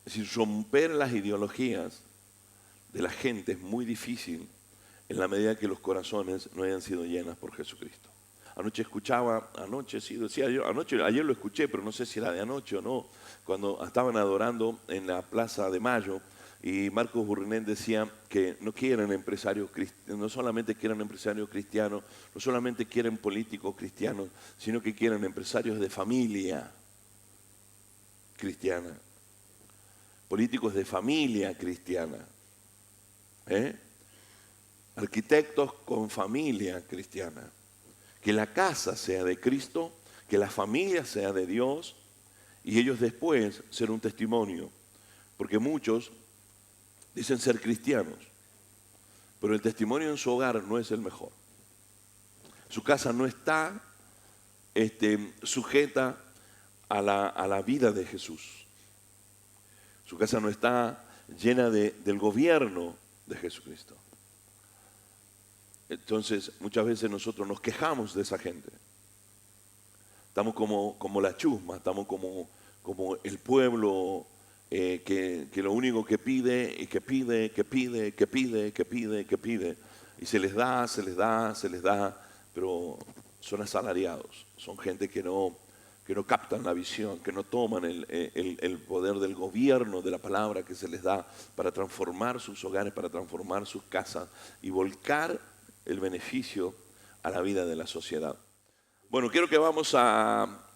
Es decir, romper las ideologías de la gente es muy difícil en la medida que los corazones no hayan sido llenas por Jesucristo. Ayer lo escuché, pero no sé si era de anoche o no, cuando estaban adorando en la Plaza de Mayo, y Marcos Burrinet decía que no quieren empresarios cristianos, no solamente quieren empresarios cristianos, no solamente quieren políticos cristianos, sino que quieren empresarios de familia cristiana, políticos de familia cristiana, arquitectos con familia cristiana. Que la casa sea de Cristo, que la familia sea de Dios, y ellos después ser un testimonio. Porque muchos dicen ser cristianos, pero el testimonio en su hogar no es el mejor. Su casa no está sujeta a la vida de Jesús. Su casa no está llena del gobierno de Jesucristo. Entonces, muchas veces nosotros nos quejamos de esa gente. Estamos como la chusma, estamos como el pueblo que lo único que pide y que pide, y se les da, pero son asalariados, son gente que no captan la visión, que no toman el poder del gobierno, de la palabra que se les da para transformar sus hogares, para transformar sus casas y volcar el beneficio a la vida de la sociedad. Bueno, quiero que vamos a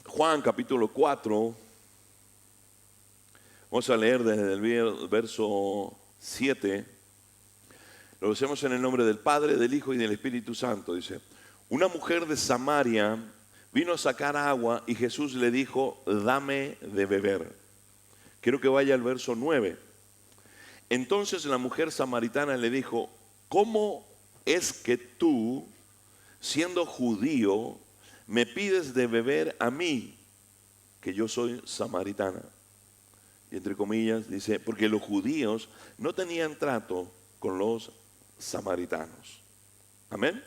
Juan capítulo 4. Vamos a leer desde el verso 7. Lo hacemos en el nombre del Padre, del Hijo y del Espíritu Santo. Dice, una mujer de Samaria vino a sacar agua y Jesús le dijo, dame de beber. Quiero que vaya al verso 9. Entonces la mujer samaritana le dijo, ¿cómo es que tú, siendo judío, me pides de beber a mí, que yo soy samaritana? Y entre comillas dice, porque los judíos no tenían trato con los samaritanos. Amén.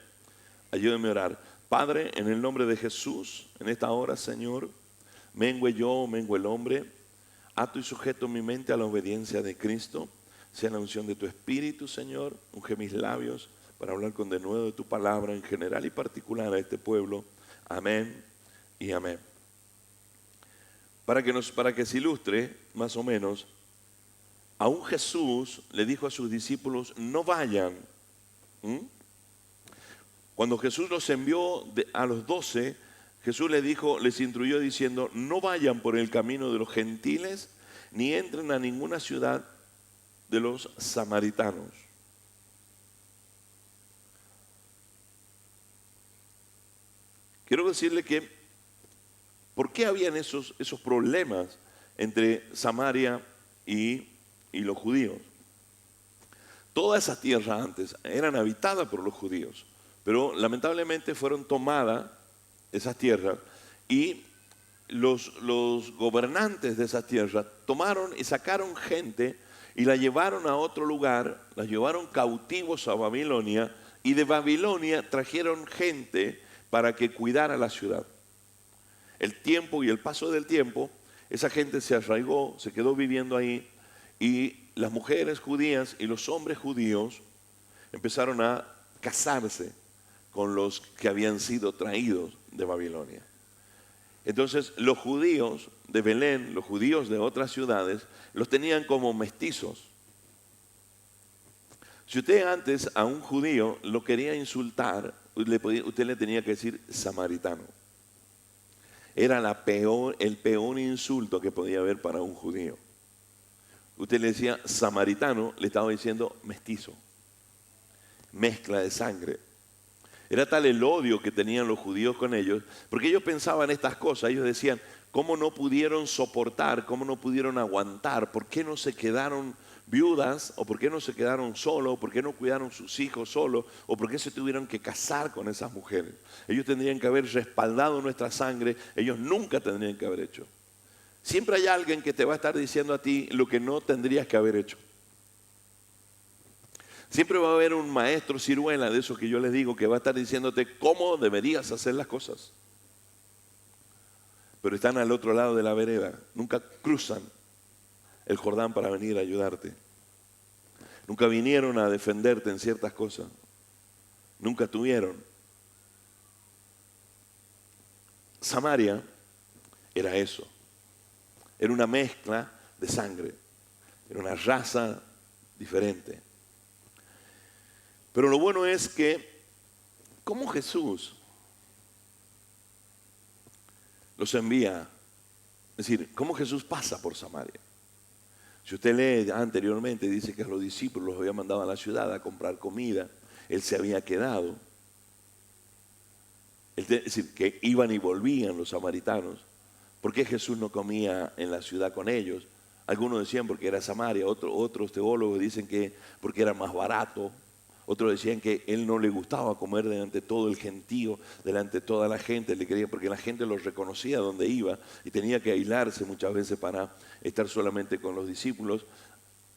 Ayúdenme a orar. Padre, en el nombre de Jesús, en esta hora, Señor, mengue yo, mengue el hombre, ato y sujeto mi mente a la obediencia de Cristo, sea la unción de tu Espíritu, Señor, unge mis labios para hablar con denuedo de tu palabra en general y particular a este pueblo. Amén y amén. Para que se ilustre más o menos, aún Jesús le dijo a sus discípulos, no vayan. Cuando Jesús los envió a los 12, Jesús les instruyó diciendo, no vayan por el camino de los gentiles, ni entren a ninguna ciudad de los samaritanos. Quiero decirle que, ¿por qué habían esos problemas entre Samaria y los judíos? Toda esa tierra antes eran habitadas por los judíos, pero lamentablemente fueron tomadas esas tierras y los gobernantes de esas tierras tomaron y sacaron gente y la llevaron a otro lugar, la llevaron cautivos a Babilonia y de Babilonia trajeron gente para que cuidara la ciudad. El tiempo y el paso del tiempo, esa gente se arraigó, se quedó viviendo ahí y las mujeres judías y los hombres judíos empezaron a casarse con los que habían sido traídos de Babilonia. Entonces los judíos de Belén, los judíos de otras ciudades, los tenían como mestizos. Si usted antes a un judío lo quería insultar, usted le tenía que decir samaritano. Era el peor insulto que podía haber para un judío. Usted le decía samaritano, le estaba diciendo mestizo, mezcla de sangre. Era tal el odio que tenían los judíos con ellos, porque ellos pensaban estas cosas, ellos decían, ¿cómo no pudieron soportar, cómo no pudieron aguantar? ¿Por qué no se quedaron viudas? ¿O por qué no se quedaron solos? ¿Por qué no cuidaron sus hijos solos? ¿O por qué se tuvieron que casar con esas mujeres? Ellos tendrían que haber respaldado nuestra sangre, ellos nunca tendrían que haber hecho. Siempre hay alguien que te va a estar diciendo a ti lo que no tendrías que haber hecho. Siempre va a haber un maestro ciruela de esos que yo les digo que va a estar diciéndote cómo deberías hacer las cosas. Pero están al otro lado de la vereda, nunca cruzan el Jordán para venir a ayudarte. Nunca vinieron a defenderte en ciertas cosas. Nunca tuvieron. Samaria era eso. Era una mezcla de sangre. Era una raza diferente. Pero lo bueno es que, ¿cómo Jesús los envía? Es decir, ¿cómo Jesús pasa por Samaria? Si usted lee anteriormente, dice que a los discípulos los había mandado a la ciudad a comprar comida. Él se había quedado. Es decir, que iban y volvían los samaritanos. ¿Por qué Jesús no comía en la ciudad con ellos? Algunos decían porque era Samaria, otros teólogos dicen que porque era más barato. Otros decían que él no le gustaba comer delante de todo el gentío, delante de toda la gente, le quería, porque la gente lo reconocía donde iba y tenía que aislarse muchas veces para estar solamente con los discípulos,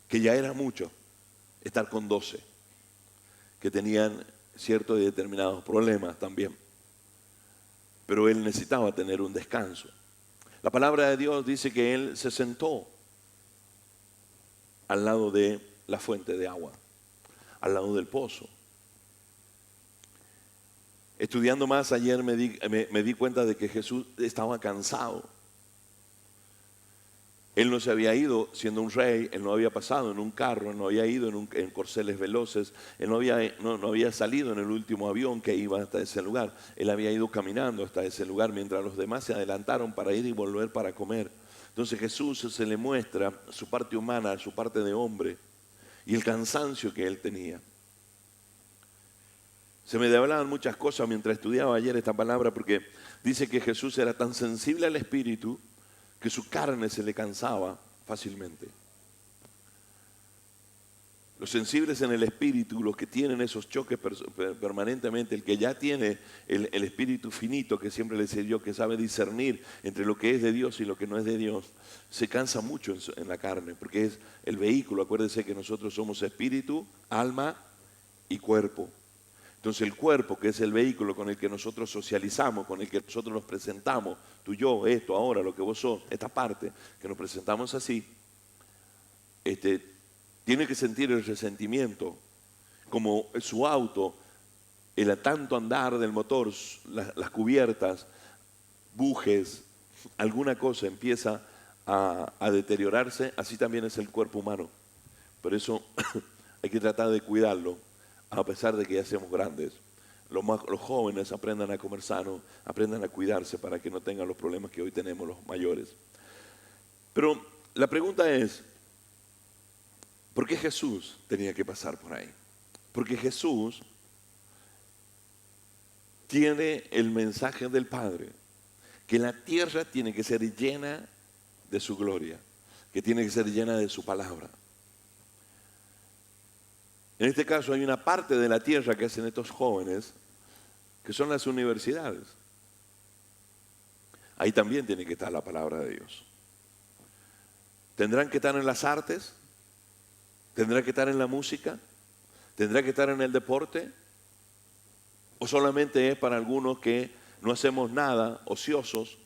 que ya era mucho, estar con 12, que tenían ciertos y determinados problemas también. Pero él necesitaba tener un descanso. La palabra de Dios dice que él se sentó al lado de la fuente de agua, al lado del pozo. Estudiando más ayer me di cuenta de que Jesús estaba cansado. Él no se había ido siendo un rey, él no había pasado en un carro, no había ido en corceles veloces, él no había salido en el último avión que iba hasta ese lugar. Él había ido caminando hasta ese lugar mientras los demás se adelantaron para ir y volver para comer. Entonces Jesús se le muestra su parte humana, su parte de hombre y el cansancio que él tenía. Se me hablaban muchas cosas mientras estudiaba ayer esta palabra, porque dice que Jesús era tan sensible al espíritu que su carne se le cansaba fácilmente. Los sensibles en el espíritu, los que tienen esos choques permanentemente, el que ya tiene el espíritu finito, que siempre le decía yo, que sabe discernir entre lo que es de Dios y lo que no es de Dios, se cansa mucho en la carne, porque es el vehículo. Acuérdense que nosotros somos espíritu, alma y cuerpo. Entonces el cuerpo, que es el vehículo con el que nosotros socializamos, con el que nosotros nos presentamos, tú, yo, esto, ahora, lo que vos sos, esta parte, que nos presentamos así, tiene que sentir el resentimiento, como su auto, el tanto andar del motor, las cubiertas, bujes, alguna cosa empieza a deteriorarse, así también es el cuerpo humano. Por eso hay que tratar de cuidarlo, a pesar de que ya seamos grandes. Los jóvenes aprendan a comer sano, aprendan a cuidarse para que no tengan los problemas que hoy tenemos los mayores. Pero la pregunta es, ¿por qué Jesús tenía que pasar por ahí? Porque Jesús tiene el mensaje del Padre, que la tierra tiene que ser llena de su gloria, que tiene que ser llena de su palabra. En este caso hay una parte de la tierra que hacen estos jóvenes, que son las universidades. Ahí también tiene que estar la palabra de Dios. ¿Tendrán que estar en las artes? ¿Tendrá que estar en la música? ¿Tendrá que estar en el deporte? ¿O solamente es para algunos que no hacemos nada, ociosos,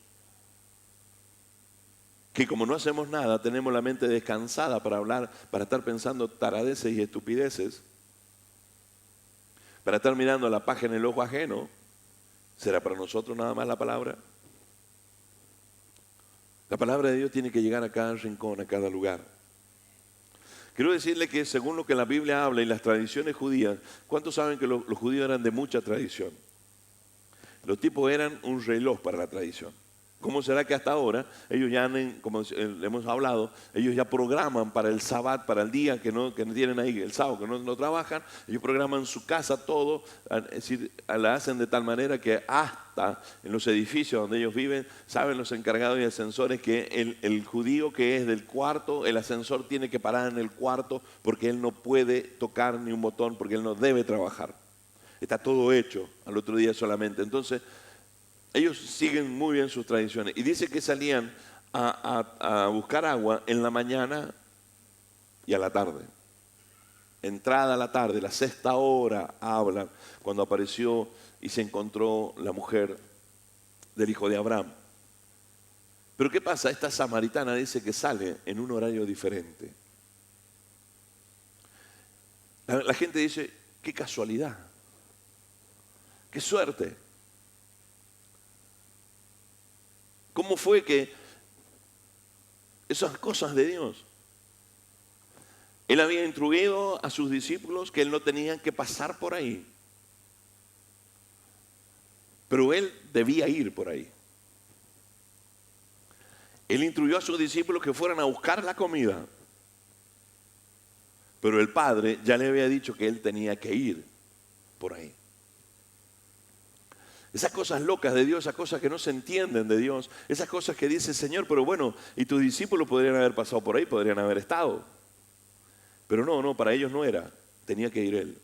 que como no hacemos nada tenemos la mente descansada para hablar, para estar pensando taradeces y estupideces, para estar mirando la paja en el ojo ajeno? ¿Será para nosotros nada más la palabra? La palabra de Dios tiene que llegar a cada rincón, a cada lugar. Quiero decirle que según lo que la Biblia habla y las tradiciones judías, ¿cuántos saben que los judíos eran de mucha tradición? Los tipos eran un reloj para la tradición. ¿Cómo será que hasta ahora ellos ya, como hemos hablado, ellos ya programan para el sábado, para el día que no tienen ahí, el sábado que no trabajan, ellos programan su casa todo, es decir, la hacen de tal manera que hasta en los edificios donde ellos viven, saben los encargados y ascensores que el judío que es del cuarto, el ascensor tiene que parar en el cuarto porque él no puede tocar ni un botón, porque él no debe trabajar. Está todo hecho al otro día solamente. Entonces, ellos siguen muy bien sus tradiciones. Y dice que salían a buscar agua en la mañana y a la tarde. Entrada a la tarde, la sexta hora, hablan, cuando apareció y se encontró la mujer del hijo de Abraham. Pero ¿qué pasa? Esta samaritana dice que sale en un horario diferente. La gente dice, qué casualidad, qué suerte. ¿Cómo fue que esas cosas de Dios? Él había instruido a sus discípulos que él no tenía que pasar por ahí. Pero él debía ir por ahí. Él instruyó a sus discípulos que fueran a buscar la comida. Pero el Padre ya le había dicho que él tenía que ir por ahí. Esas cosas locas de Dios, esas cosas que no se entienden de Dios, esas cosas que dice el Señor, pero bueno, y tus discípulos podrían haber pasado por ahí, podrían haber estado. Pero no, para ellos no era, tenía que ir Él.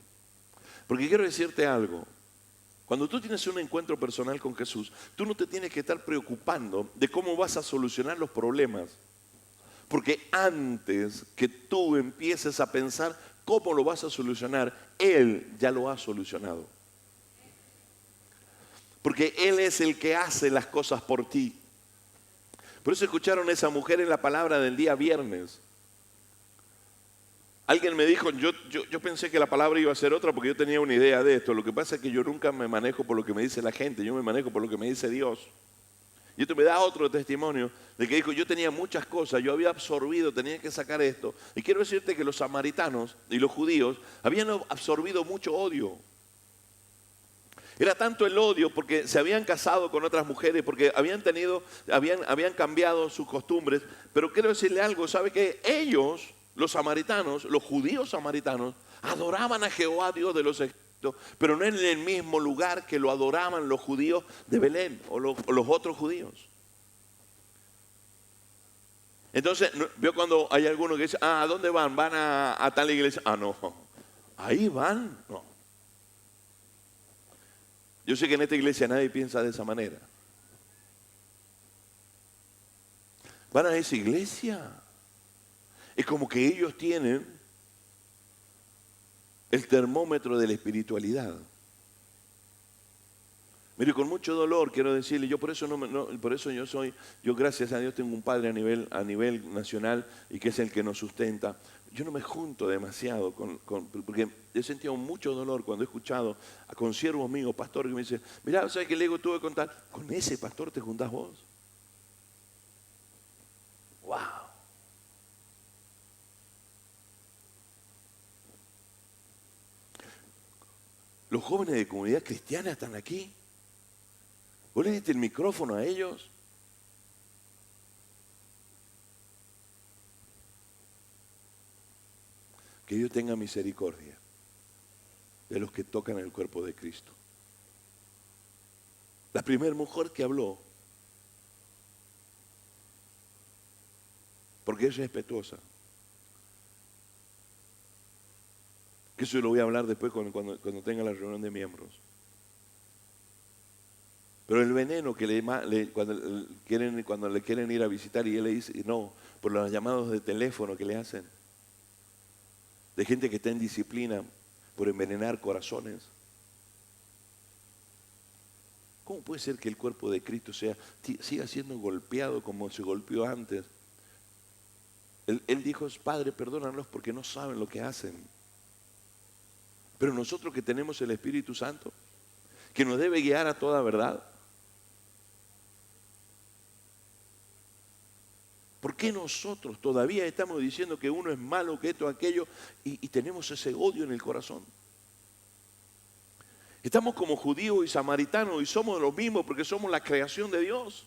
Porque quiero decirte algo, cuando tú tienes un encuentro personal con Jesús, tú no te tienes que estar preocupando de cómo vas a solucionar los problemas. Porque antes que tú empieces a pensar cómo lo vas a solucionar, Él ya lo ha solucionado. Porque Él es el que hace las cosas por ti. Por eso escucharon a esa mujer en la palabra del día viernes. Alguien me dijo, yo pensé que la palabra iba a ser otra porque yo tenía una idea de esto. Lo que pasa es que yo nunca me manejo por lo que me dice la gente, yo me manejo por lo que me dice Dios. Y esto me da otro testimonio de que dijo, yo tenía muchas cosas, yo había absorbido, tenía que sacar esto. Y quiero decirte que los samaritanos y los judíos habían absorbido mucho odio. Era tanto el odio porque se habían casado con otras mujeres, porque habían cambiado sus costumbres. Pero quiero decirle algo, ¿sabe qué? Ellos, los samaritanos, los judíos samaritanos, adoraban a Jehová, Dios de los ejércitos, pero no en el mismo lugar que lo adoraban los judíos de Belén o los otros judíos. Entonces, veo cuando hay algunos que dicen, ¿a dónde van? Van a tal iglesia. No, ahí van, no. Yo sé que en esta iglesia nadie piensa de esa manera. Van a esa iglesia. Es como que ellos tienen el termómetro de la espiritualidad. Mire, con mucho dolor quiero decirle, yo por eso yo gracias a Dios tengo un padre a nivel nacional y que es el que nos sustenta. Yo no me junto demasiado porque he sentido mucho dolor cuando he escuchado a consiervos míos, pastores, que me dicen, mirá, ¿sabes qué le tuve que contar? ¿Con ese pastor te juntás vos? ¡Wow! Los jóvenes de comunidad cristiana están aquí. ¿Vos le diste el micrófono a ellos? Que Dios tenga misericordia de los que tocan el cuerpo de Cristo. La primera mujer que habló, porque es respetuosa. Que eso lo voy a hablar después cuando tenga la reunión de miembros. Pero el veneno que cuando le quieren ir a visitar y él le dice no, por los llamados de teléfono que le hacen, de gente que está en disciplina por envenenar corazones. ¿Cómo puede ser que el cuerpo de Cristo siga siendo golpeado como se golpeó antes? Él dijo, Padre, perdónalos porque no saben lo que hacen. Pero nosotros que tenemos el Espíritu Santo, que nos debe guiar a toda verdad, ¿por qué nosotros todavía estamos diciendo que uno es malo, que esto, aquello, y tenemos ese odio en el corazón? Estamos como judíos y samaritanos y somos los mismos porque somos la creación de Dios.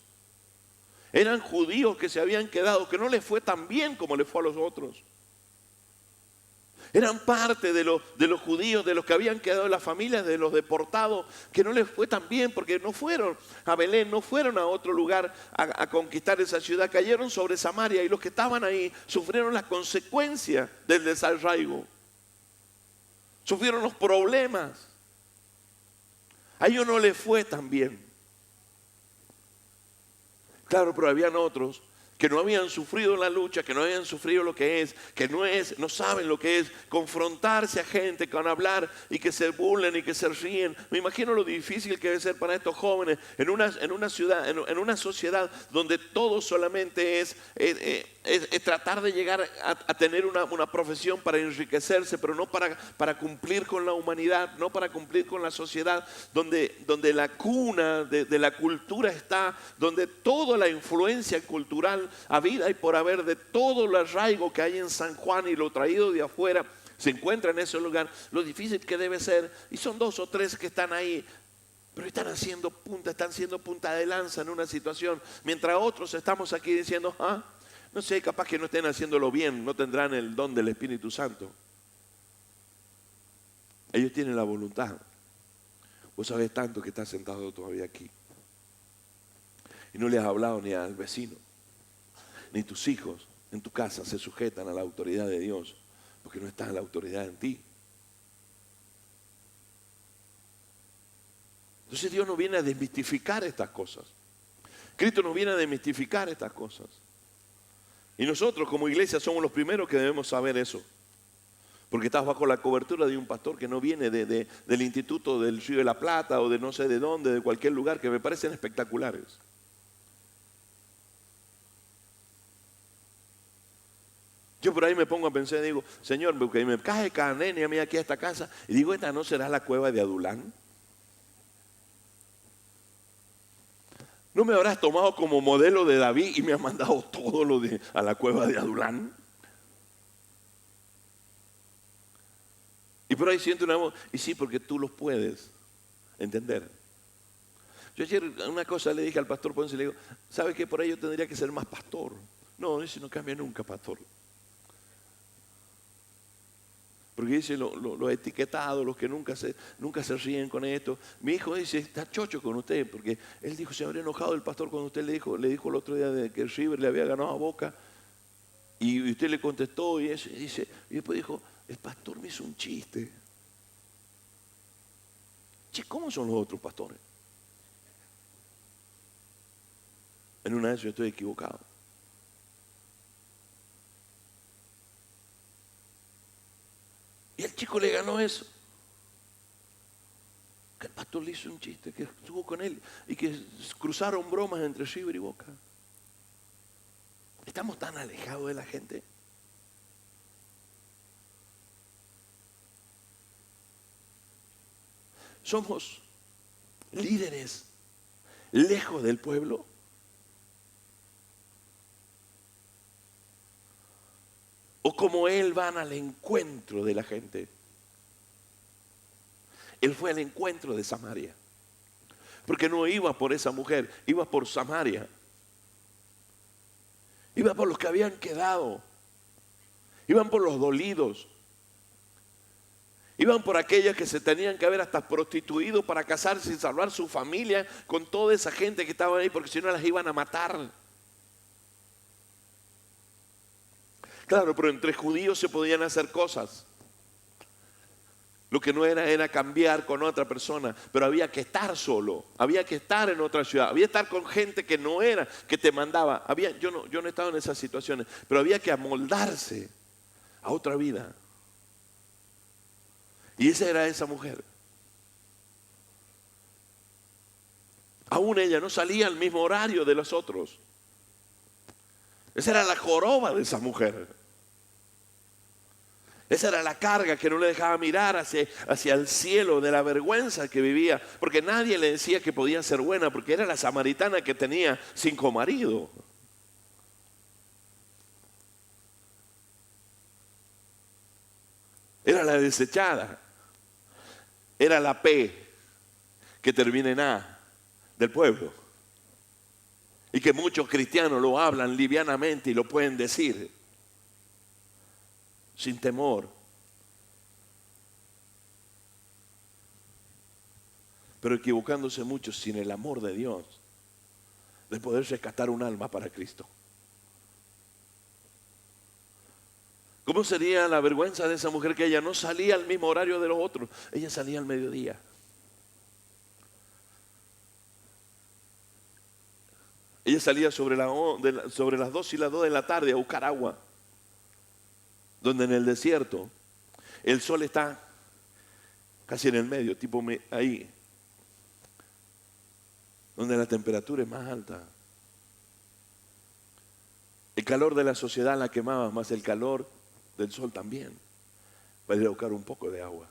Eran judíos que se habían quedado, que no les fue tan bien como les fue a los otros. Eran parte de los judíos, de los que habían quedado en las familias, de los deportados, que no les fue tan bien porque no fueron a Belén, no fueron a otro lugar a conquistar esa ciudad, cayeron sobre Samaria y los que estaban ahí sufrieron las consecuencias del desarraigo, sufrieron los problemas. A ellos no les fue tan bien. Claro, pero habían otros que no habían sufrido la lucha, que no habían sufrido lo que es, que no saben lo que es confrontarse a gente con hablar y que se burlen y que se ríen. Me imagino lo difícil que debe ser para estos jóvenes en una ciudad, en una sociedad donde todo solamente es tratar de llegar a tener una profesión para enriquecerse, pero no para cumplir con la humanidad, no para cumplir con la sociedad, donde la cuna de la cultura está, donde toda la influencia cultural habida y por haber de todo el arraigo que hay en San Juan y lo traído de afuera se encuentra en ese lugar, lo difícil que debe ser. Y son 2 o 3 que están ahí, pero están siendo punta de lanza en una situación, mientras otros estamos aquí diciendo, no sé, capaz que no estén haciéndolo bien, no tendrán el don del Espíritu Santo. Ellos tienen la voluntad. Vos sabés tanto que estás sentado todavía aquí y no le has hablado ni al vecino, ni tus hijos en tu casa se sujetan a la autoridad de Dios, porque no está la autoridad en ti. Entonces Dios nos viene a desmistificar estas cosas. Cristo nos viene a desmistificar estas cosas. Y nosotros como iglesia somos los primeros que debemos saber eso. Porque estás bajo la cobertura de un pastor que no viene del Instituto del Río de la Plata o de no sé de dónde, de cualquier lugar, que me parecen espectaculares. Yo por ahí me pongo a pensar y digo, Señor, porque me cae cada nene a mí aquí a esta casa, y digo, ¿esta no será la cueva de Adulán? ¿No me habrás tomado como modelo de David y me has mandado todo a la cueva de Adulán? Y por ahí siento una voz, y sí, porque tú los puedes entender. Yo ayer una cosa le dije al pastor Ponce, le digo, ¿sabe qué? Por ahí yo tendría que ser más pastor. No, ese no cambia nunca, pastor. Porque dice lo etiquetado, los que nunca se ríen con esto. Mi hijo dice, está chocho con usted, porque él dijo, se habría enojado el pastor cuando usted le dijo el otro día de que el River le había ganado a Boca. Y usted le contestó y después dijo, el pastor me hizo un chiste. Che, ¿cómo son los otros pastores? En una vez yo estoy equivocado. Y el chico le ganó eso. Que el pastor le hizo un chiste, que estuvo con él y que cruzaron bromas entre River y Boca. Estamos tan alejados de la gente. Somos líderes lejos del pueblo. O como él van al encuentro de la gente. Él fue al encuentro de Samaria. Porque no iba por esa mujer, iba por Samaria. Iba por los que habían quedado. Iban por los dolidos. Iban por aquellas que se tenían que haber hasta prostituido para casarse y salvar su familia con toda esa gente que estaba ahí, porque si no las iban a matar. Claro, pero entre judíos se podían hacer cosas. Lo que no era cambiar con otra persona, pero había que estar solo, había que estar en otra ciudad, había que estar con gente que no era, que te mandaba. Yo no he estado en esas situaciones, pero había que amoldarse a otra vida. Y esa era esa mujer. Aún ella no salía al mismo horario de los otros. Esa era la joroba de esa mujer. Esa era la carga que no le dejaba mirar hacia el cielo de la vergüenza que vivía. Porque nadie le decía que podía ser buena, porque era la samaritana que tenía 5 maridos. Era la desechada. Era la P que termina en A del pueblo. Y que muchos cristianos lo hablan livianamente y lo pueden decir sin temor. Pero equivocándose muchos sin el amor de Dios de poder rescatar un alma para Cristo. ¿Cómo sería la vergüenza de esa mujer que ella no salía al mismo horario de los otros? Ella salía al mediodía. Ella Ella salía sobre las 2 y las 2 de la tarde a buscar agua, donde en el desierto el sol está casi en el medio, tipo ahí, donde la temperatura es más alta. El calor de la sociedad la quemaba, más el calor del sol también, para ir a buscar un poco de agua,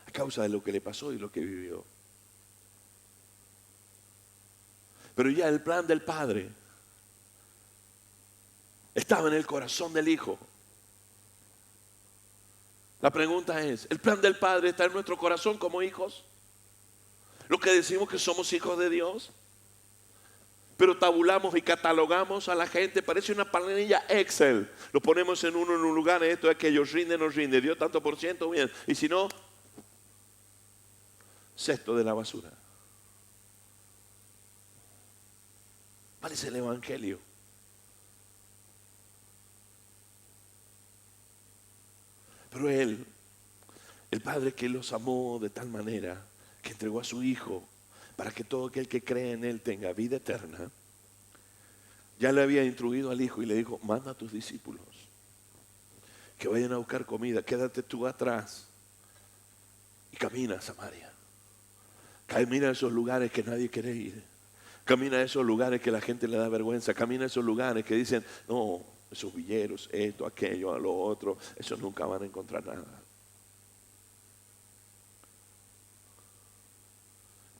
a causa de lo que le pasó y lo que vivió. Pero ya el plan del Padre estaba en el corazón del Hijo. La pregunta es, ¿el plan del Padre está en nuestro corazón como hijos? Lo que decimos que somos hijos de Dios, pero tabulamos y catalogamos a la gente, parece una planilla Excel. Lo ponemos en un lugar, esto, aquello, rinde, no rinde, dio tanto por ciento, bien. Y si no, cesto de la basura. ¿Cuál es el Evangelio? Pero Él, el Padre que los amó de tal manera que entregó a su Hijo para que todo aquel que cree en Él tenga vida eterna, ya le había instruido al Hijo y le dijo, manda a tus discípulos que vayan a buscar comida, quédate tú atrás y camina a Samaria. Camina a esos lugares que nadie quiere ir. Camina a esos lugares que la gente le da vergüenza. Camina a esos lugares que dicen, no, esos villeros, esto, aquello, a lo otro, esos nunca van a encontrar nada.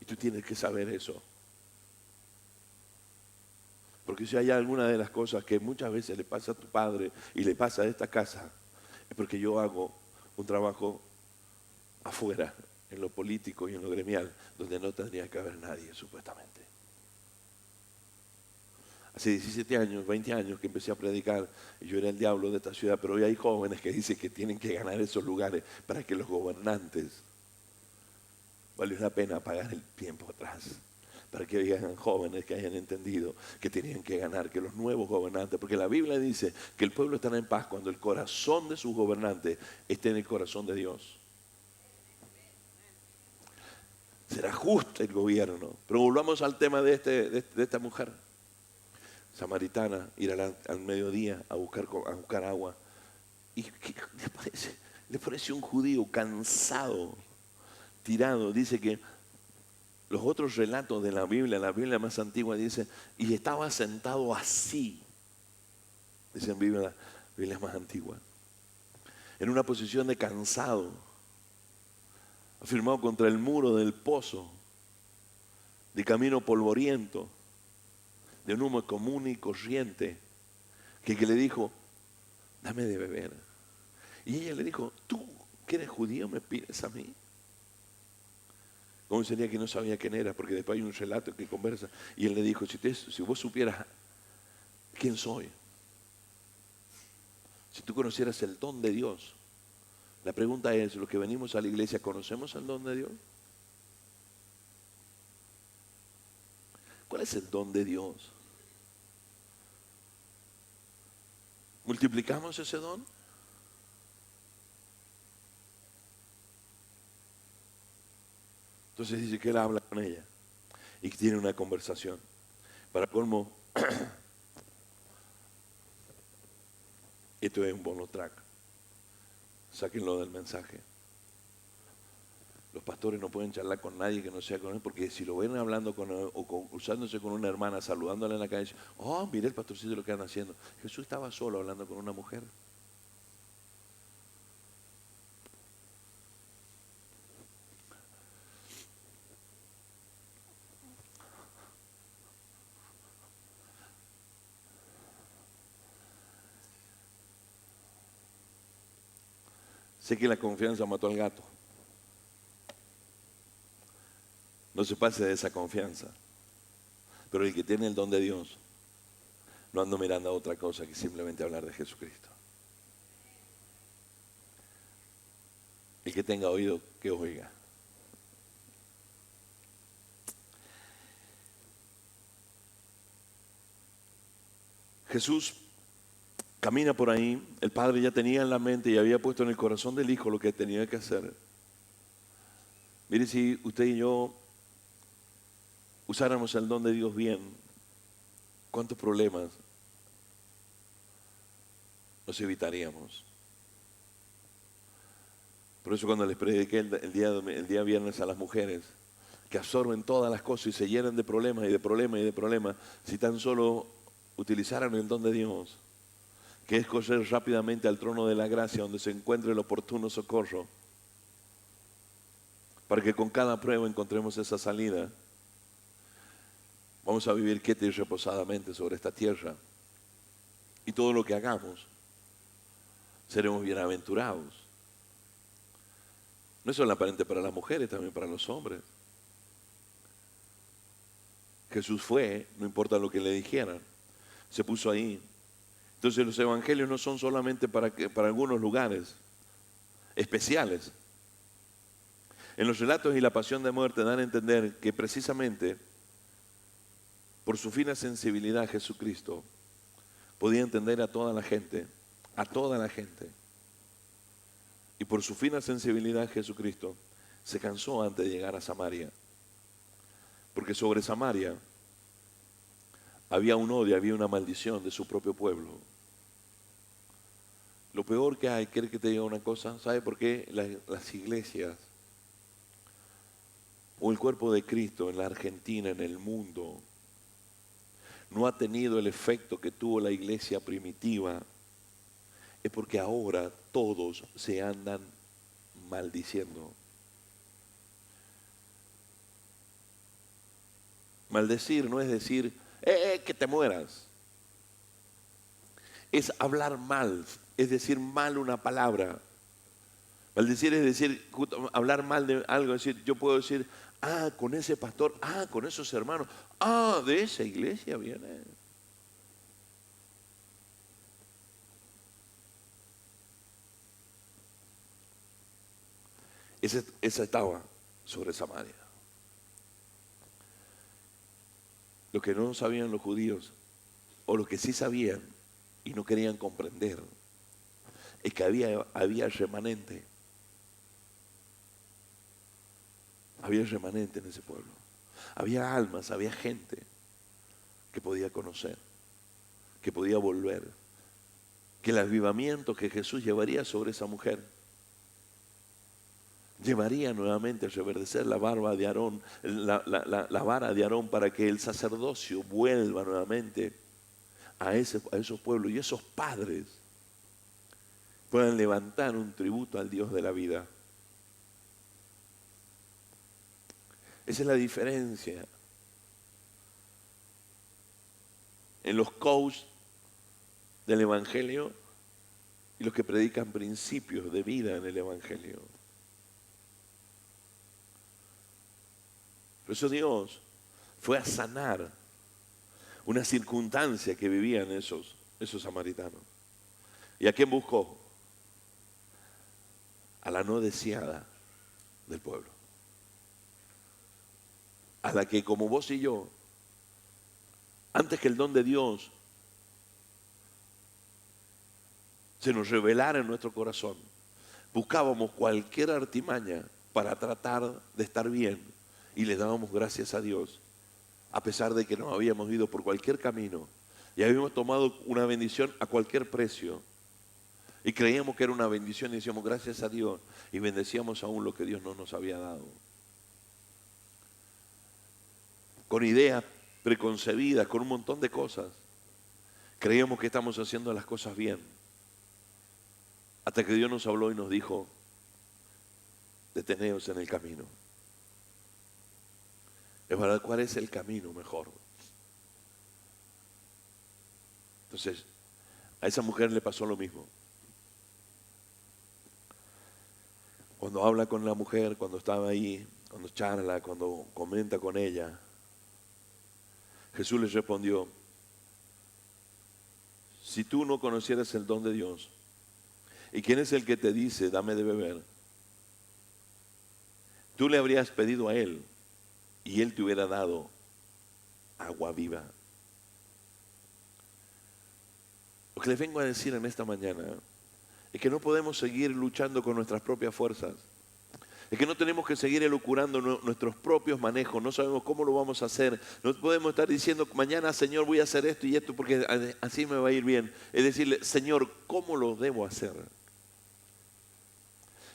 Y tú tienes que saber eso. Porque si hay alguna de las cosas que muchas veces le pasa a tu padre y le pasa a esta casa, es porque yo hago un trabajo afuera, en lo político y en lo gremial, donde no tendría que haber nadie, supuestamente. Hace 17 años, 20 años que empecé a predicar y yo era el diablo de esta ciudad, pero hoy hay jóvenes que dicen que tienen que ganar esos lugares para que los gobernantes, valió la pena pagar el tiempo atrás, para que hayan jóvenes que hayan entendido que tenían que ganar, que los nuevos gobernantes, porque la Biblia dice que el pueblo estará en paz cuando el corazón de sus gobernantes esté en el corazón de Dios. Será justo el gobierno, pero volvamos al tema de esta mujer samaritana, ir al mediodía a buscar agua. ¿Y qué le parece? Le parece un judío cansado, tirado. Dice que los otros relatos de la Biblia más antigua dice, y estaba sentado así, dicen Biblias más antiguas, en una posición de cansado, afirmado contra el muro del pozo, de camino polvoriento, de un humo común y corriente, que le dijo, dame de beber. Y ella le dijo, tú que eres judío me pides a mí. ¿Cómo sería que no sabía quién era? Porque después hay un relato que conversa. Y él le dijo, si vos supieras quién soy, si tú conocieras el don de Dios. La pregunta es, los que venimos a la iglesia, ¿conocemos el don de Dios? ¿Cuál es el don de Dios? ¿Multiplicamos ese don? Entonces dice que él habla con ella y que tiene una conversación. Para colmo, esto es un bonus track. Sáquenlo del mensaje. Los pastores no pueden charlar con nadie que no sea con él, porque si lo ven hablando cruzándose con una hermana, saludándola en la calle, oh, mire el pastorcito lo que andan haciendo. Jesús estaba solo hablando con una mujer. Sé que la confianza mató al gato. No se pase de esa confianza. Pero el que tiene el don de Dios no anda mirando a otra cosa que simplemente hablar de Jesucristo. El que tenga oído, que oiga. Jesús camina por ahí, el Padre ya tenía en la mente y había puesto en el corazón del Hijo lo que tenía que hacer. Mire, si usted y yo usáramos el don de Dios bien, ¿cuántos problemas nos evitaríamos? Por eso cuando les prediqué el día viernes a las mujeres, que absorben todas las cosas y se llenan de problemas y de problemas y de problemas, si tan solo utilizaran el don de Dios, que es correr rápidamente al trono de la gracia donde se encuentre el oportuno socorro, para que con cada prueba encontremos esa salida. Vamos a vivir quieta y reposadamente sobre esta tierra. Y todo lo que hagamos, seremos bienaventurados. No es solamente para las mujeres, también para los hombres. Jesús fue, no importa lo que le dijeran, se puso ahí. Entonces los evangelios no son solamente para algunos lugares especiales. En los relatos y la pasión de muerte dan a entender que precisamente por su fina sensibilidad Jesucristo podía entender a toda la gente, a toda la gente. Y por su fina sensibilidad Jesucristo se cansó antes de llegar a Samaria. Porque sobre Samaria había un odio, había una maldición de su propio pueblo. Lo peor que hay, ¿quiere que te diga una cosa? ¿Sabe por qué las iglesias o el cuerpo de Cristo en la Argentina, en el mundo, no ha tenido el efecto que tuvo la iglesia primitiva? Es porque ahora todos se andan maldiciendo. Maldecir no es decir, que te mueras. Es hablar mal, es decir mal una palabra. Maldecir es decir, hablar mal de algo, es decir, yo puedo decir, con ese pastor, con esos hermanos, de esa iglesia viene. Esa estaba sobre Samaria. Lo que no sabían los judíos, o lo que sí sabían y no querían comprender, es que había remanente. Había remanente en ese pueblo. Había almas, había gente que podía conocer, que podía volver, que el avivamiento que Jesús llevaría sobre esa mujer llevaría nuevamente a reverdecer la barba de Aarón, la vara de Aarón, para que el sacerdocio vuelva nuevamente a esos pueblos y esos padres puedan levantar un tributo al Dios de la vida. Esa es la diferencia en los coaches del Evangelio y los que predican principios de vida en el Evangelio. Por eso Dios fue a sanar una circunstancia que vivían esos samaritanos. ¿Y a quién buscó? A la no deseada del pueblo. A la que, como vos y yo, antes que el don de Dios se nos revelara en nuestro corazón, buscábamos cualquier artimaña para tratar de estar bien y le dábamos gracias a Dios, a pesar de que nos habíamos ido por cualquier camino y habíamos tomado una bendición a cualquier precio y creíamos que era una bendición y decíamos gracias a Dios y bendecíamos aún lo que Dios no nos había dado. Con ideas preconcebidas, con un montón de cosas, creíamos que estamos haciendo las cosas bien. Hasta que Dios nos habló y nos dijo, deteneos en el camino. Es verdad, ¿cuál es el camino mejor? Entonces, a esa mujer le pasó lo mismo. Cuando habla con la mujer, cuando estaba ahí, cuando charla, cuando comenta con ella, Jesús les respondió, si tú no conocieras el don de Dios, ¿y quién es el que te dice, dame de beber? Tú le habrías pedido a Él y Él te hubiera dado agua viva. Lo que les vengo a decir en esta mañana es que no podemos seguir luchando con nuestras propias fuerzas, Es que no tenemos que seguir elucurando nuestros propios manejos, no sabemos cómo lo vamos a hacer. No podemos estar diciendo, mañana Señor voy a hacer esto y esto porque así me va a ir bien. Es decirle, Señor, ¿cómo lo debo hacer?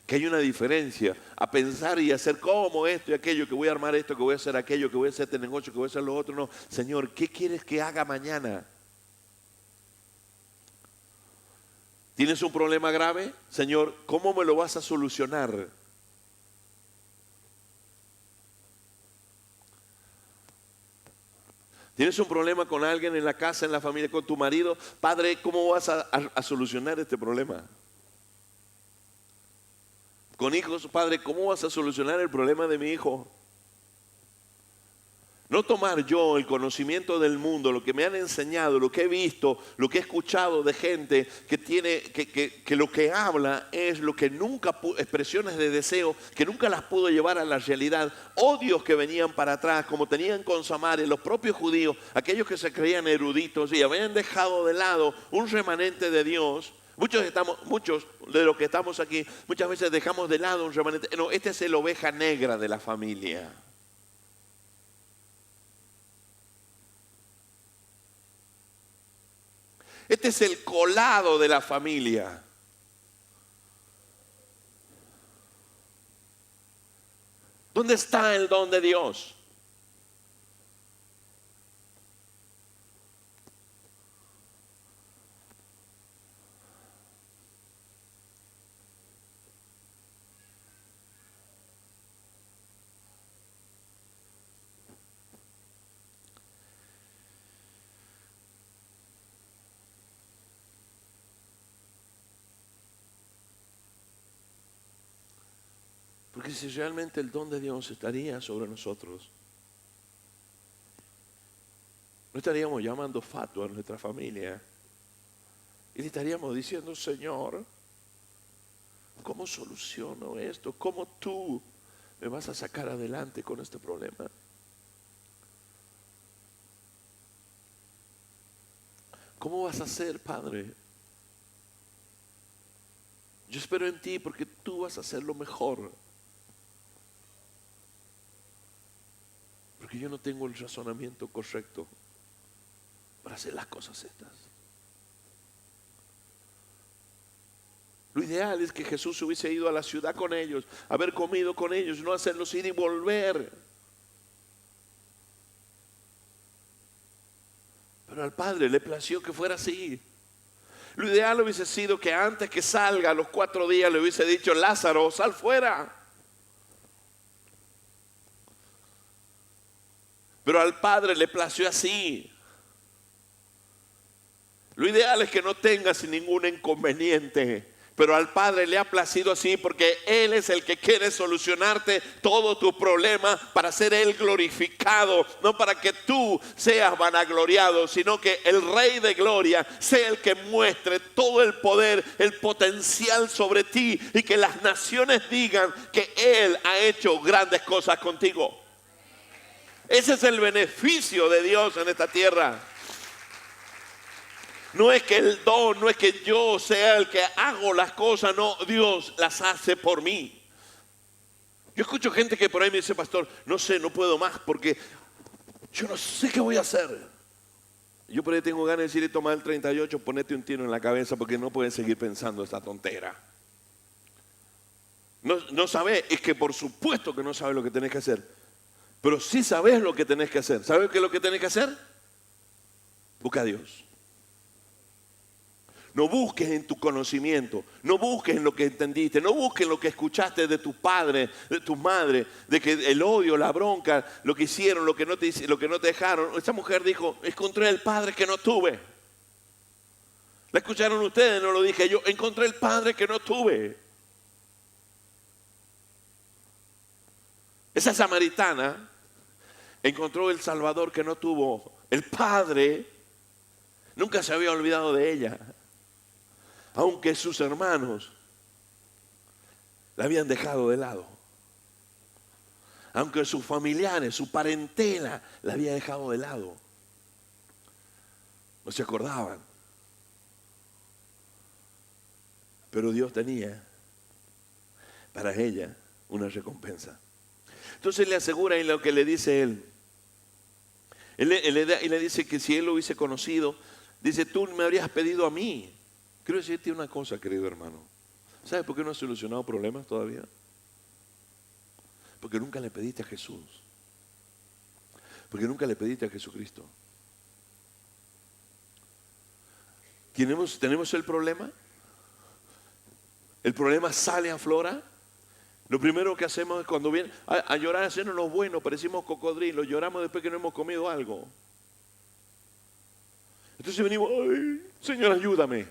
Que hay una diferencia a pensar y hacer como esto y aquello, que voy a armar esto, que voy a hacer aquello, que voy a hacer este negocio, que voy a hacer lo otro. No, Señor, ¿qué quieres que haga mañana? ¿Tienes un problema grave? Señor, ¿cómo me lo vas a solucionar? ¿Tienes un problema con alguien en la casa, en la familia, con tu marido? Padre, ¿cómo vas a solucionar este problema? Con hijos, Padre, ¿cómo vas a solucionar el problema de mi hijo? No tomar yo el conocimiento del mundo, lo que me han enseñado, lo que he visto, lo que he escuchado de gente que lo que habla es lo que nunca, expresiones de deseo, que nunca las pudo llevar a la realidad, odios que venían para atrás, como tenían con Samaria, los propios judíos, aquellos que se creían eruditos y habían dejado de lado un remanente de Dios. Muchos de los que estamos aquí, muchas veces dejamos de lado un remanente. No, este es el oveja negra de la familia. Este es el colado de la familia. ¿Dónde está el don de Dios? Porque si realmente el don de Dios estaría sobre nosotros, no estaríamos llamando fatua a nuestra familia y le estaríamos diciendo, Señor, ¿cómo soluciono esto? ¿Cómo tú me vas a sacar adelante con este problema? ¿Cómo vas a hacer, Padre? Yo espero en ti porque tú vas a hacer lo mejor. Porque yo no tengo el razonamiento correcto para hacer las cosas estas. Lo ideal es que Jesús hubiese ido a la ciudad con ellos, haber comido con ellos, no hacerlos ir y volver. Pero al Padre le plació que fuera así. Lo ideal hubiese sido que antes que salga a los 4 días le hubiese dicho, Lázaro, sal fuera. Pero al Padre le plació así. Lo ideal es que no tengas ningún inconveniente, pero al Padre le ha placido así porque Él es el que quiere solucionarte todo tu problema para ser Él glorificado, no para que tú seas vanagloriado, sino que el Rey de Gloria sea el que muestre todo el poder, el potencial sobre ti y que las naciones digan que Él ha hecho grandes cosas contigo. Ese es el beneficio de Dios en esta tierra. No es que el don, no es que yo sea el que hago las cosas, no, Dios las hace por mí. Yo escucho gente que por ahí me dice, pastor, no sé, no puedo más porque yo no sé qué voy a hacer. Yo por ahí tengo ganas de decirle, toma el 38, ponete un tiro en la cabeza porque no puedes seguir pensando esta tontera. No sabes, es que por supuesto que no sabes lo que tenés que hacer. Pero sí sabes lo que tenés que hacer. ¿Sabes qué es lo que tenés que hacer? Busca a Dios. No busques en tu conocimiento, no busques en lo que entendiste, no busques en lo que escuchaste de tu padre, de tu madre, de que el odio, la bronca, lo que hicieron, lo que no te dejaron. Esta mujer dijo, encontré el padre que no tuve. ¿La escucharon ustedes? No lo dije yo, encontré el padre que no tuve. Esa samaritana encontró el Salvador que no tuvo. El Padre nunca se había olvidado de ella, aunque sus hermanos la habían dejado de lado, aunque sus familiares, su parentela la había dejado de lado. No se acordaban. Pero Dios tenía para ella una recompensa. Entonces le asegura y lo que le dice él. Él le dice que si él lo hubiese conocido, dice, tú me habrías pedido a mí. Quiero decirte una cosa, querido hermano. ¿Sabes por qué no has solucionado problemas todavía? Porque nunca le pediste a Jesús. Porque nunca le pediste a Jesucristo. ¿Tenemos el problema? El problema sale a flora. Lo primero que hacemos es cuando viene a llorar, hacernos los buenos, parecimos cocodrilos, lloramos después que no hemos comido algo. Entonces venimos, ay, Señor, ayúdame.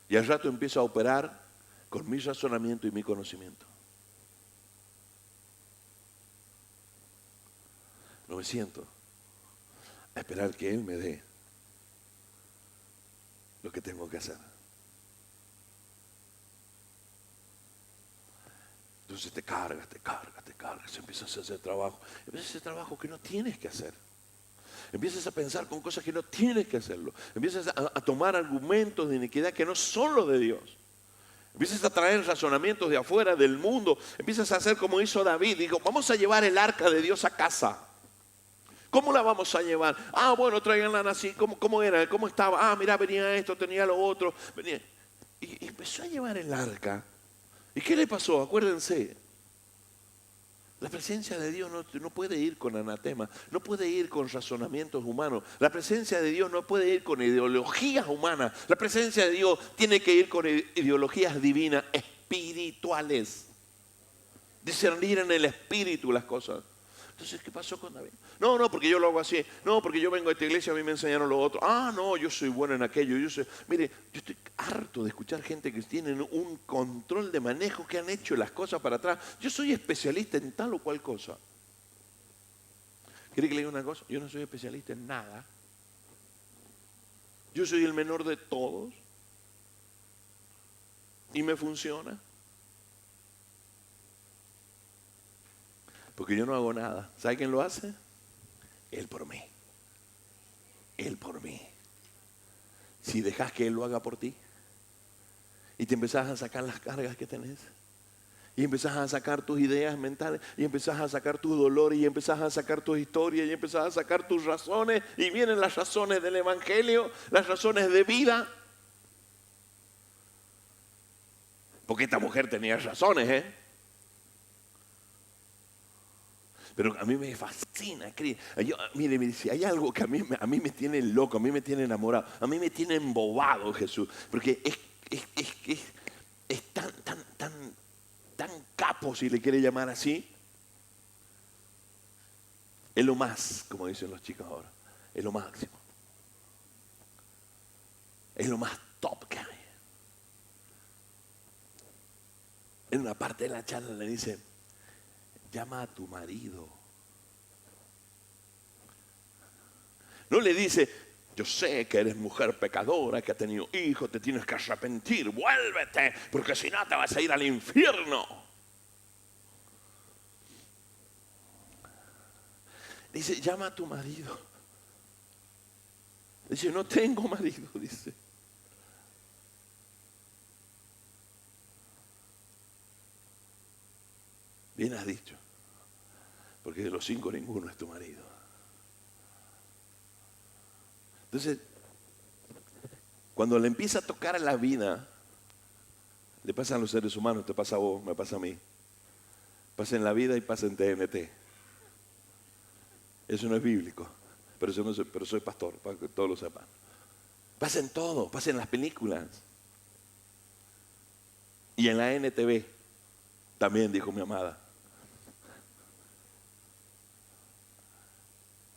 Y al rato empiezo a operar con mi razonamiento y mi conocimiento. No me siento a esperar que Él me dé lo que tengo que hacer. Entonces te cargas, empiezas a hacer trabajo. Empiezas a hacer trabajo que no tienes que hacer. Empiezas a pensar con cosas que no tienes que hacerlo. Empiezas a tomar argumentos de iniquidad que no son los de Dios. Empiezas a traer razonamientos de afuera, del mundo. Empiezas a hacer como hizo David. Digo, vamos a llevar el arca de Dios a casa. ¿Cómo la vamos a llevar? Ah, bueno, tráiganla así. ¿Cómo era? ¿Cómo estaba? Ah, mira, venía esto, tenía lo otro. Venía. Y empezó a llevar el arca. ¿Y qué le pasó? Acuérdense, la presencia de Dios no puede ir con anatema, no puede ir con razonamientos humanos. La presencia de Dios no puede ir con ideologías humanas. La presencia de Dios tiene que ir con ideologías divinas, espirituales. Discernir en el espíritu las cosas. Entonces, ¿qué pasó con David? No, porque yo lo hago así. No, porque yo vengo a esta iglesia, a mí me enseñaron lo otro. Ah, no, yo soy bueno en aquello. Mire, yo estoy harto de escuchar gente que tienen un control de manejo, que han hecho las cosas para atrás. Yo soy especialista en tal o cual cosa. ¿Quiere que le diga una cosa? Yo no soy especialista en nada. Yo soy el menor de todos. Y me funciona. Porque yo no hago nada. ¿Sabe quién lo hace? Él por mí. Él por mí. Si dejas que Él lo haga por ti y te empezás a sacar las cargas que tenés y empezás a sacar tus ideas mentales y empezás a sacar tus dolores y empezás a sacar tus historias y empezás a sacar tus razones y vienen las razones del evangelio, las razones de vida. Porque esta mujer tenía razones, ¿eh? Pero a mí me fascina. Mire, si hay algo que a mí me tiene loco, a mí me tiene enamorado, a mí me tiene embobado Jesús. Porque es tan capo, si le quiere llamar así. Es lo más, como dicen los chicos ahora. Es lo máximo. Es lo más top que hay. En una parte de la charla le dice, llama a tu marido. No le dice, yo sé que eres mujer pecadora, que has tenido hijos, te tienes que arrepentir, vuélvete, porque si no te vas a ir al infierno. Dice, llama a tu marido. Dice, no tengo marido, dice. Bien has dicho, porque de los 5 ninguno es tu marido. Entonces, cuando le empieza a tocar la vida, le pasa a los seres humanos, te pasa a vos, me pasa a mí. Pasa en la vida y pasa en TNT. Eso no es bíblico, pero soy pastor, para que todos lo sepan. Pasa en todo, pasa en las películas. Y en la NTV, también dijo mi amada.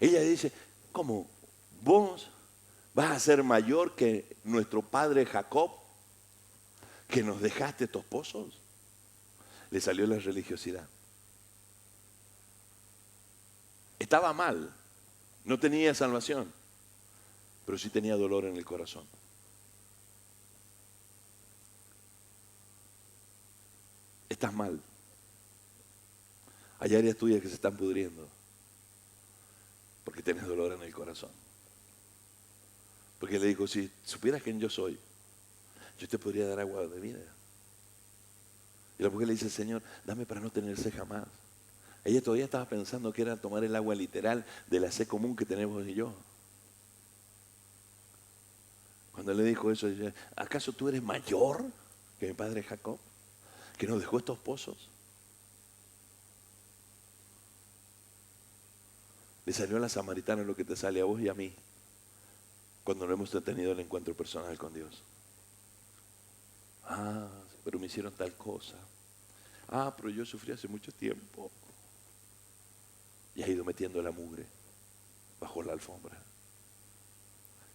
Ella dice, ¿cómo? ¿Vos vas a ser mayor que nuestro padre Jacob, que nos dejaste tus pozos? Le salió la religiosidad. Estaba mal, no tenía salvación, pero sí tenía dolor en el corazón. Estás mal. Hay áreas tuyas que se están pudriendo porque tienes dolor en el corazón. Porque le dijo, si supieras quién yo soy, yo te podría dar agua de vida. Y la mujer le dice, Señor, dame para no tener sed jamás. Ella todavía estaba pensando que era tomar el agua literal de la sed común que tenemos vos y yo. Cuando le dijo eso, dice, ¿acaso tú eres mayor que mi padre Jacob, que nos dejó estos pozos? Le salió a la samaritana lo que te sale a vos y a mí cuando no hemos tenido el encuentro personal con Dios. Ah, pero me hicieron tal cosa. Ah, pero yo sufrí hace mucho tiempo. Y has ido metiendo la mugre bajo la alfombra.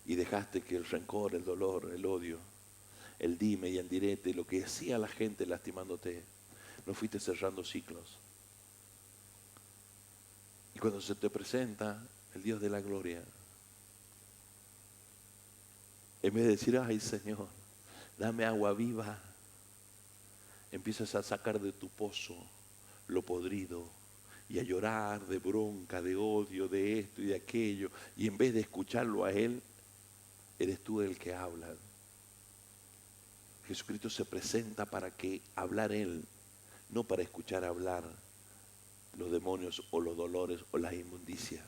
Y dejaste que el rencor, el dolor, el odio, el dime y el direte, lo que hacía la gente lastimándote, no fuiste cerrando ciclos. Y cuando se te presenta el Dios de la gloria, en vez de decir, ay Señor, dame agua viva, empiezas a sacar de tu pozo lo podrido y a llorar de bronca, de odio, de esto y de aquello. Y en vez de escucharlo a Él, eres tú el que habla. Jesucristo se presenta para que hablar Él, no para escuchar hablar los demonios o los dolores o las inmundicias.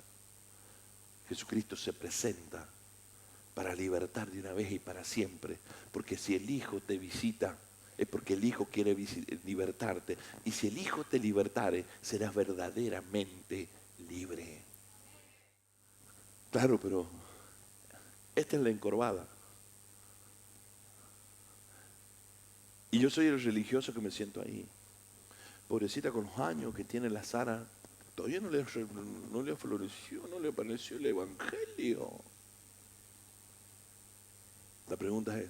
Jesucristo se presenta para libertar de una vez y para siempre. Porque si el Hijo te visita, es porque el Hijo quiere libertarte. Y si el Hijo te libertare, serás verdaderamente libre. Claro, pero esta es la encorvada. Y yo soy el religioso que me siento ahí. Pobrecita, con los años que tiene la Sara, todavía no le floreció, no le apareció el Evangelio. La pregunta es,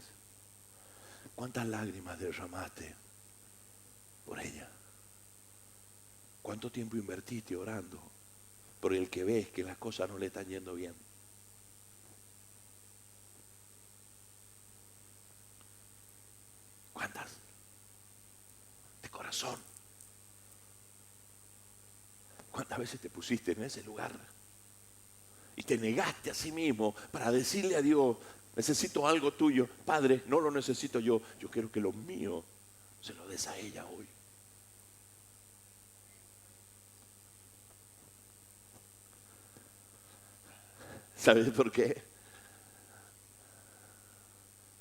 ¿cuántas lágrimas derramaste por ella? ¿Cuánto tiempo invertiste orando por el que ves que las cosas no le están yendo bien? ¿Cuántas? De corazón. ¿Cuántas veces te pusiste en ese lugar? Y te negaste a sí mismo para decirle a Dios, necesito algo tuyo. Padre, no lo necesito yo. Yo quiero que lo mío se lo des a ella hoy. ¿Sabes por qué?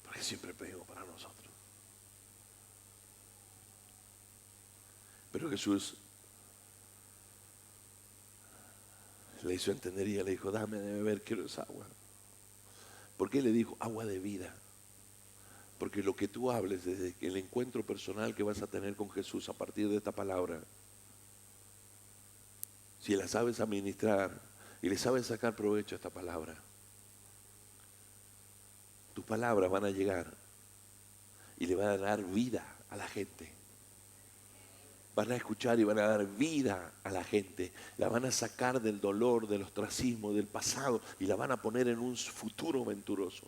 Porque siempre pego para nosotros. Pero Jesús le hizo entender y ella le dijo, dame de beber, quiero esa agua. ¿Por qué le dijo agua de vida? Porque lo que tú hables desde el encuentro personal que vas a tener con Jesús a partir de esta palabra, si la sabes administrar y le sabes sacar provecho a esta palabra, tus palabras van a llegar y le van a dar vida a la gente. Van a escuchar y van a dar vida a la gente. La van a sacar del dolor, del ostracismo, del pasado y la van a poner en un futuro venturoso.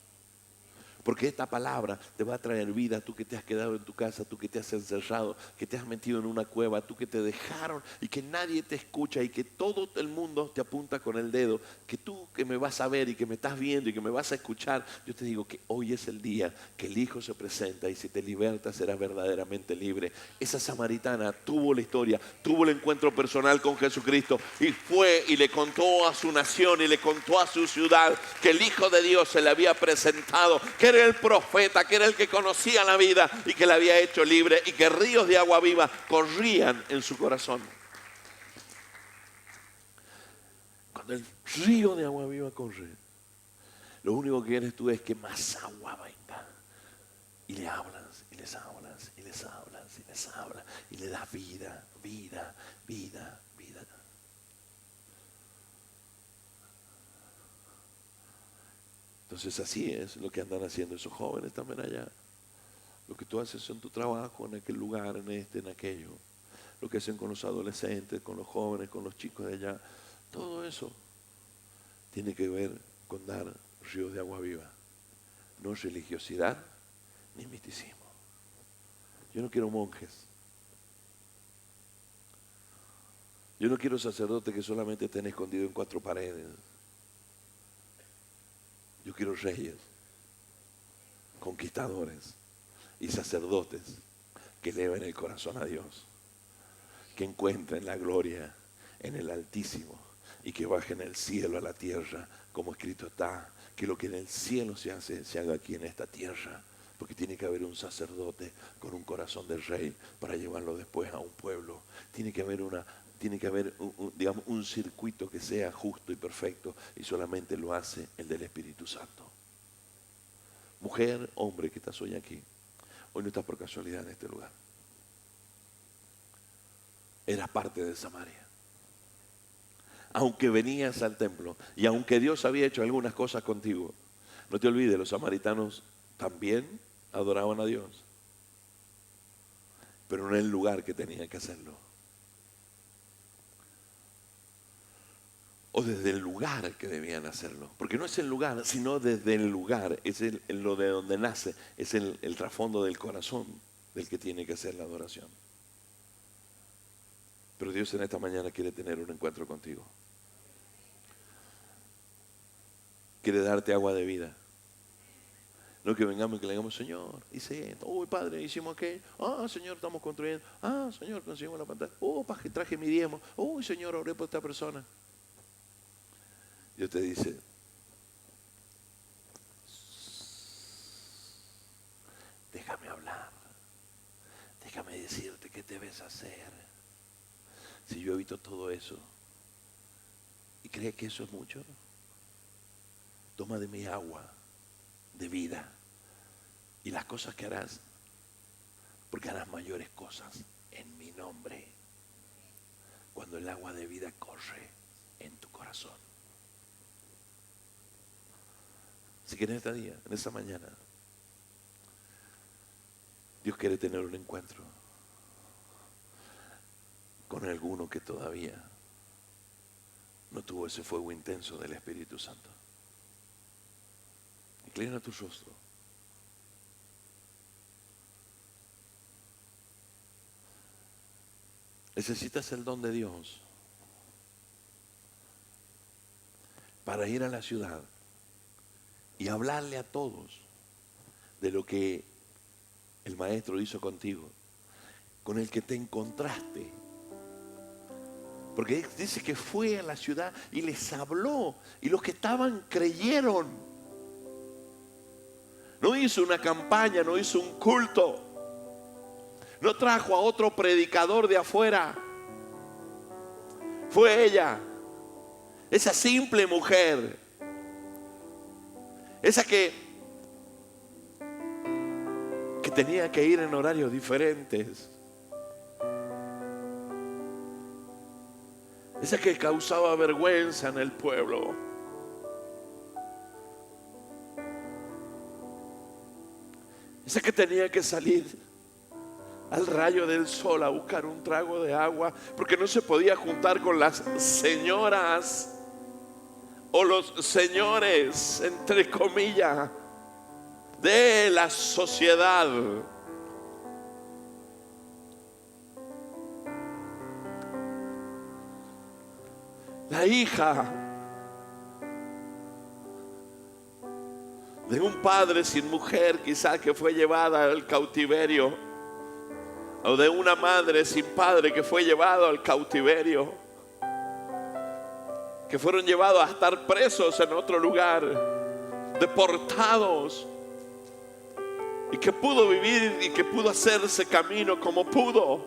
Porque esta palabra te va a traer vida, tú que te has quedado en tu casa, tú que te has encerrado, que te has metido en una cueva, tú que te dejaron y que nadie te escucha y que todo el mundo te apunta con el dedo, que tú que me vas a ver y que me estás viendo y que me vas a escuchar, yo te digo que hoy es el día que el Hijo se presenta y si te libertas serás verdaderamente libre. Esa samaritana tuvo la historia, tuvo el encuentro personal con Jesucristo y fue y le contó a su nación y le contó a su ciudad que el Hijo de Dios se le había presentado, que era el profeta, que era el que conocía la vida y que la había hecho libre y que ríos de agua viva corrían en su corazón. Cuando el río de agua viva corre, lo único que quieres tú es que más agua venga. Y le hablas, y les hablas, y les hablas, y les hablas, y le das vida, vida, vida, vida. Entonces así es lo que andan haciendo esos jóvenes también allá. Lo que tú haces en tu trabajo, en aquel lugar, en este, en aquello. Lo que hacen con los adolescentes, con los jóvenes, con los chicos de allá. Todo eso tiene que ver con dar ríos de agua viva. No religiosidad ni misticismo. Yo no quiero monjes. Yo no quiero sacerdotes que solamente estén escondidos en 4 paredes. Yo quiero reyes, conquistadores y sacerdotes que eleven el corazón a Dios, que encuentren la gloria en el Altísimo y que bajen el cielo a la tierra, como escrito está, que lo que en el cielo se hace, se haga aquí en esta tierra, porque tiene que haber un sacerdote con un corazón de rey para llevarlo después a un pueblo. Tiene que haber digamos, un circuito que sea justo y perfecto, y solamente lo hace el del Espíritu Santo. Mujer, hombre que estás hoy aquí, hoy no estás por casualidad en este lugar. Eras parte de Samaria. Aunque venías al templo y aunque Dios había hecho algunas cosas contigo, no te olvides, los samaritanos también adoraban a Dios, pero no en el lugar que tenían que hacerlo. O desde el lugar que debían hacerlo. Porque no es el lugar, sino desde el lugar. Es lo de donde nace. Es el trasfondo del corazón del que tiene que hacer la adoración. Pero Dios en esta mañana quiere tener un encuentro contigo. Quiere darte agua de vida. No que vengamos y que le digamos, Señor, hice esto. Uy, Padre, hicimos aquello. Ah, Señor, estamos construyendo. Ah, Señor, conseguimos la pantalla. Traje mi diezmo. Uy, Señor, oré por esta persona. Dios te dice, déjame hablar, déjame decirte qué debes hacer. Si yo evito todo eso y crees que eso es mucho, toma de mi agua de vida y las cosas que harás, porque harás mayores cosas en mi nombre, cuando el agua de vida corre en tu corazón. Así que en este día, en esta mañana, Dios quiere tener un encuentro con alguno que todavía no tuvo ese fuego intenso del Espíritu Santo. Inclina tu rostro. Necesitas el don de Dios para ir a la ciudad y hablarle a todos de lo que el Maestro hizo contigo, con el que te encontraste. Porque dice que fue a la ciudad y les habló, y los que estaban creyeron. No hizo una campaña, no hizo un culto, no trajo a otro predicador de afuera. Fue ella, esa simple mujer, esa que tenía que ir en horarios diferentes, esa que causaba vergüenza en el pueblo, esa que tenía que salir al rayo del sol a buscar un trago de agua porque no se podía juntar con las señoras o los señores, entre comillas, de la sociedad. La hija de un padre sin mujer, quizás, que fue llevada al cautiverio, o de una madre sin padre que fue llevado al cautiverio, que fueron llevados a estar presos en otro lugar, deportados, y que pudo vivir y que pudo hacerse camino como pudo.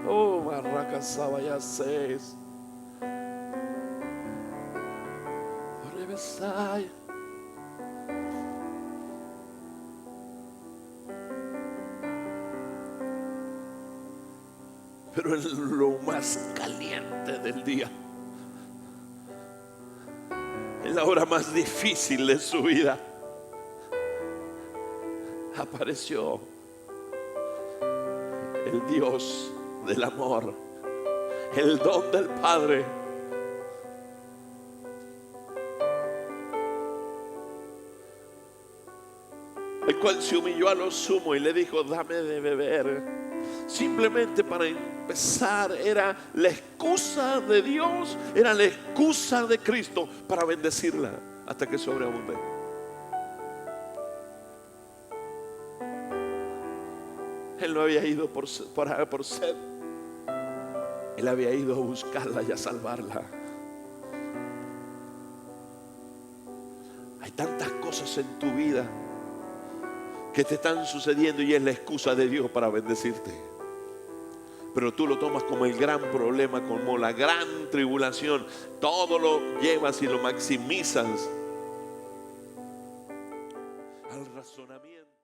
Oh, Barraca Sabaya 6. Pero en lo más caliente del día, en la hora más difícil de su vida, apareció el Dios del amor, el don del Padre, el cual se humilló a lo sumo y le dijo: dame de beber. simplemente para empezar, era la excusa de Dios, era la excusa de Cristo para bendecirla hasta que sobreabunde. Él no había ido por sed, Él había ido a buscarla y a salvarla. Hay tantas cosas en tu vida que te están sucediendo y es la excusa de Dios para bendecirte. Pero tú lo tomas como el gran problema, como la gran tribulación. Todo lo llevas y lo maximizas al razonamiento.